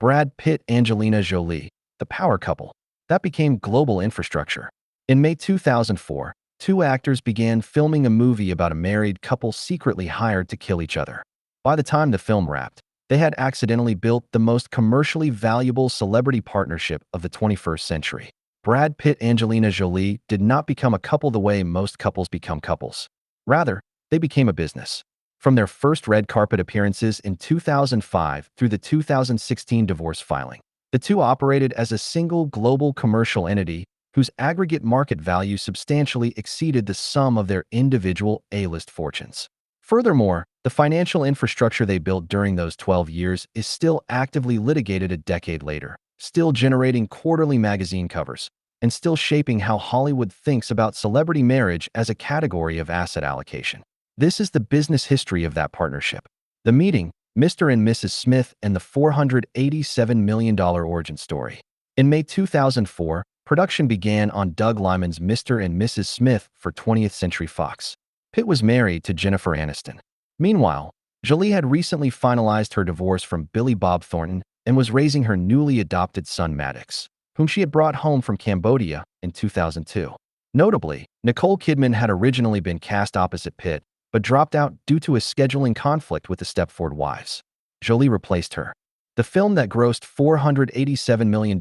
Brad Pitt Angelina Jolie, the power couple, that became global infrastructure. In May 2004, two actors began filming a movie about a married couple secretly hired to kill each other. By the time the film wrapped, they had accidentally built the most commercially valuable celebrity partnership of the 21st century. Brad Pitt Angelina Jolie did not become a couple the way most couples become couples. Rather, they became a business. From their first red carpet appearances in 2005 through the 2016 divorce filing, the two operated as a single global commercial entity whose aggregate market value substantially exceeded the sum of their individual A-list fortunes. Furthermore, the financial infrastructure they built during those 12 years is still actively litigated a decade later, still generating quarterly magazine covers, and still shaping how Hollywood thinks about celebrity marriage as a category of asset allocation. This is the business history of that partnership. The meeting, Mr. and Mrs. Smith, and the $487 million origin story. In May 2004, production began on Doug Liman's Mr. and Mrs. Smith for 20th Century Fox. Pitt was married to Jennifer Aniston. Meanwhile, Jolie had recently finalized her divorce from Billy Bob Thornton and was raising her newly adopted son Maddox, whom she had brought home from Cambodia in 2002. Notably, Nicole Kidman had originally been cast opposite Pitt, but dropped out due to a scheduling conflict with the Stepford Wives. Jolie replaced her. The film that grossed $487 million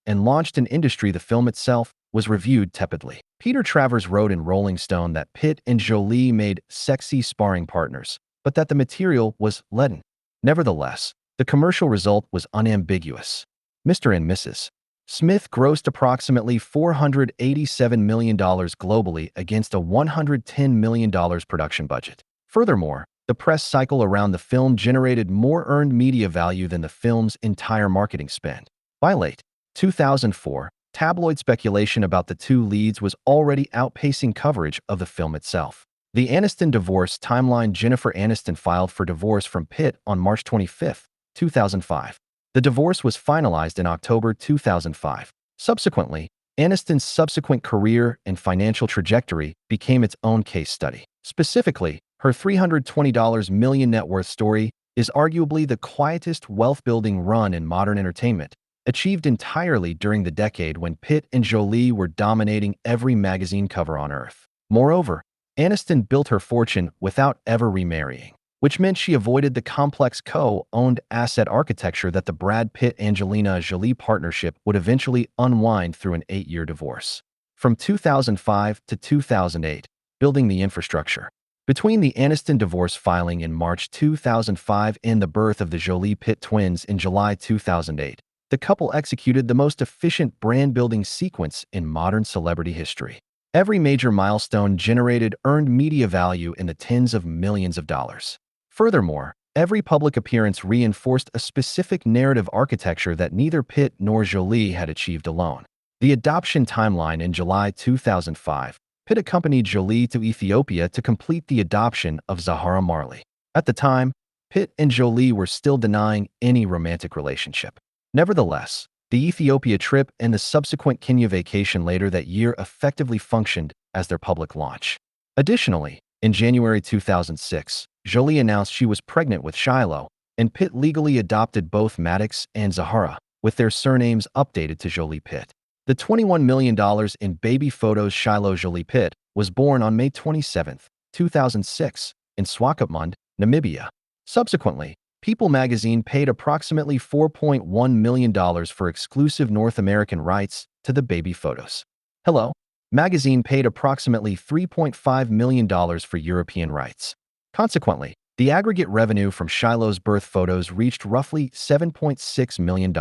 and launched an industry the film itself was reviewed tepidly. Peter Travers wrote in Rolling Stone that Pitt and Jolie made sexy sparring partners, but that the material was leaden. Nevertheless, the commercial result was unambiguous. Mr. and Mrs. Smith grossed approximately $487 million globally against a $110 million production budget. Furthermore, the press cycle around the film generated more earned media value than the film's entire marketing spend. By late 2004, tabloid speculation about the two leads was already outpacing coverage of the film itself. The Aniston divorce timeline. Jennifer Aniston filed for divorce from Pitt on March 25, 2005. The divorce was finalized in October 2005. Subsequently, Aniston's subsequent career and financial trajectory became its own case study. Specifically, her $320 million net worth story is arguably the quietest wealth-building run in modern entertainment, achieved entirely during the decade when Pitt and Jolie were dominating every magazine cover on Earth. Moreover, Aniston built her fortune without ever remarrying, which meant she avoided the complex co-owned asset architecture that the Brad Pitt-Angelina Jolie partnership would eventually unwind through an 8-year divorce. From 2005 to 2008, building the infrastructure. Between the Aniston divorce filing in March 2005 and the birth of the Jolie-Pitt twins in July 2008, the couple executed the most efficient brand-building sequence in modern celebrity history. Every major milestone generated earned media value in the tens of millions of dollars. Furthermore, every public appearance reinforced a specific narrative architecture that neither Pitt nor Jolie had achieved alone. The adoption timeline. In July 2005, Pitt accompanied Jolie to Ethiopia to complete the adoption of Zahara Marley. At the time, Pitt and Jolie were still denying any romantic relationship. Nevertheless, the Ethiopia trip and the subsequent Kenya vacation later that year effectively functioned as their public launch. Additionally, in January 2006, Jolie announced she was pregnant with Shiloh, and Pitt legally adopted both Maddox and Zahara, with their surnames updated to Jolie Pitt. The $21 million in baby photos. Shiloh Jolie Pitt was born on May 27, 2006, in Swakopmund, Namibia. Subsequently, People magazine paid approximately $4.1 million for exclusive North American rights to the baby photos. Hello magazine paid approximately $3.5 million for European rights. Consequently, the aggregate revenue from Shiloh's birth photos reached roughly $7.6 million.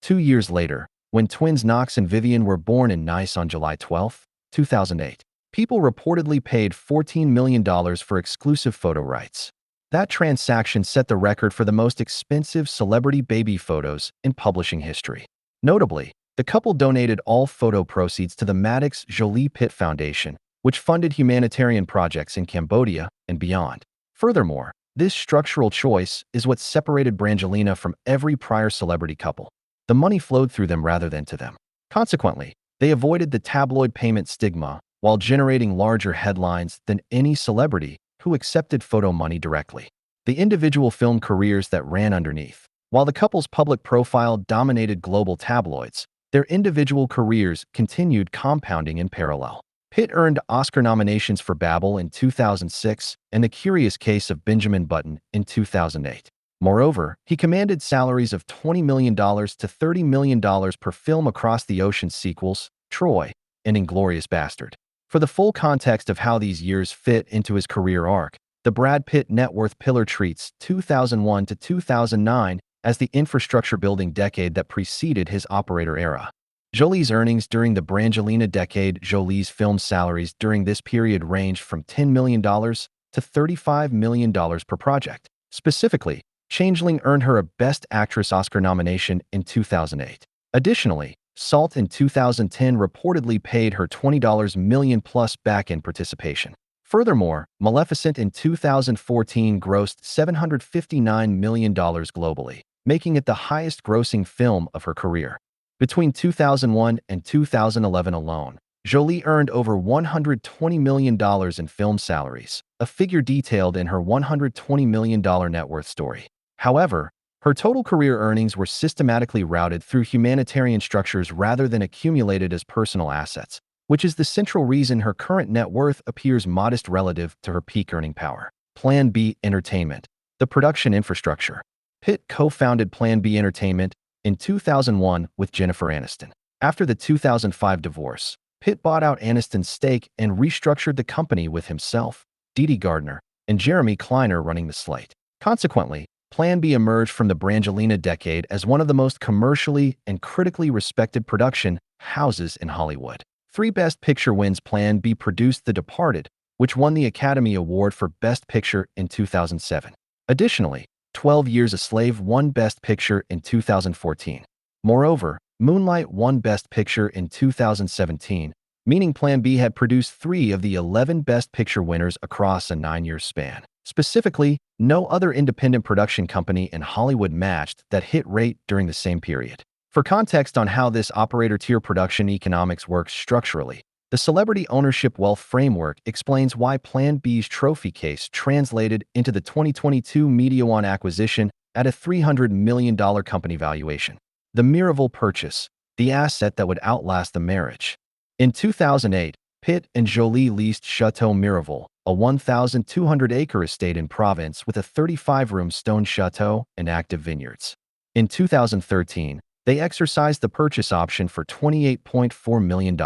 2 years later, when twins Knox and Vivian were born in Nice on July 12, 2008, People reportedly paid $14 million for exclusive photo rights. That transaction set the record for the most expensive celebrity baby photos in publishing history. Notably, the couple donated all photo proceeds to the Maddox Jolie Pitt Foundation, which funded humanitarian projects in Cambodia and beyond. Furthermore, this structural choice is what separated Brangelina from every prior celebrity couple. The money flowed through them rather than to them. Consequently, they avoided the tabloid payment stigma while generating larger headlines than any celebrity who accepted photo money directly. The individual film careers that ran underneath While the couple's public profile dominated global tabloids, their individual careers continued compounding in parallel. Pitt earned Oscar nominations for Babel in 2006 and The Curious Case of Benjamin Button in 2008. Moreover, he commanded salaries of $20 million to $30 million per film across the ocean sequels, Troy and Inglourious Bastard. For the full context of how these years fit into his career arc, the Brad Pitt net worth pillar treats 2001 to 2009 as the infrastructure-building decade that preceded his operator era. Jolie's earnings during the Brangelina decade. Jolie's film salaries during this period ranged from $10 million to $35 million per project. Specifically, Changeling earned her a Best Actress Oscar nomination in 2008. Additionally, Salt in 2010 reportedly paid her $20 million plus back-end participation. Furthermore, Maleficent in 2014 grossed $759 million globally, making it the highest-grossing film of her career. Between 2001 and 2011 alone, Jolie earned over $120 million in film salaries, a figure detailed in her $120 million net worth story. However, her total career earnings were systematically routed through humanitarian structures rather than accumulated as personal assets, which is the central reason her current net worth appears modest relative to her peak earning power. Plan B Entertainment, the production infrastructure. Pitt co-founded Plan B Entertainment in 2001 with Jennifer Aniston. After the 2005 divorce, Pitt bought out Aniston's stake and restructured the company with himself, Dee Gardner, and Jeremy Kleiner running the slate. Consequently, Plan B emerged from the Brangelina decade as one of the most commercially and critically respected production houses in Hollywood. 3 Best Picture wins. Plan B produced The Departed, which won the Academy Award for Best Picture in 2007. Additionally, 12 Years a Slave won Best Picture in 2014. Moreover, Moonlight won Best Picture in 2017, meaning Plan B had produced 3 of the 11 Best Picture winners across a 9-year span. Specifically, no other independent production company in Hollywood matched that hit rate during the same period. For context on how this operator-tier production economics works structurally, the Celebrity Ownership Wealth Framework explains why Plan B's trophy case translated into the 2022 MediaOne acquisition at a $300 million company valuation. The Miraval purchase, the asset that would outlast the marriage. In 2008, Pitt and Jolie leased Chateau Miraval, a 1,200-acre estate in Provence with a 35-room stone chateau and active vineyards. In 2013, they exercised the purchase option for $28.4 million.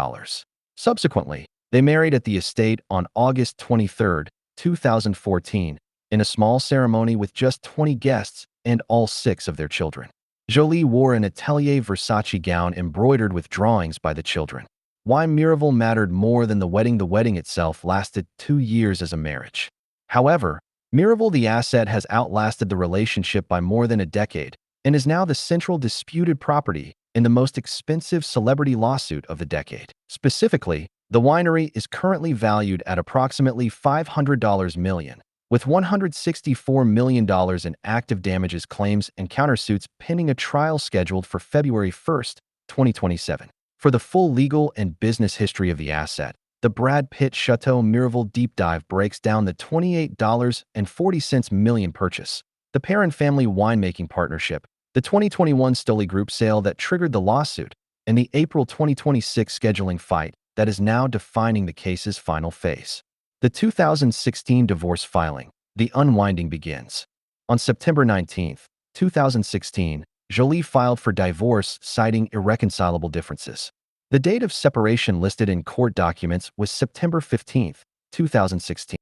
Subsequently, they married at the estate on August 23, 2014, in a small ceremony with just 20 guests and all 6 of their children. Jolie wore an Atelier Versace gown embroidered with drawings by the children. Why Miraval mattered more than the wedding. The wedding itself lasted 2 years as a marriage. However, Miraval the asset has outlasted the relationship by more than a decade and is now the central disputed property in the most expensive celebrity lawsuit of the decade. Specifically, the winery is currently valued at approximately $500 million, with $164 million in active damages claims and countersuits pending, a trial scheduled for February 1, 2027. For the full legal and business history of the asset, the Brad Pitt Chateau Miraval Deep Dive breaks down the $28.40 million purchase, the Perrin-family winemaking partnership, the 2021 Stoli Group sale that triggered the lawsuit, and the April 2026 scheduling fight that is now defining the case's final phase. The 2016 divorce filing, the unwinding begins. On September 19, 2016, Jolie filed for divorce, citing irreconcilable differences. The date of separation listed in court documents was September 15, 2016.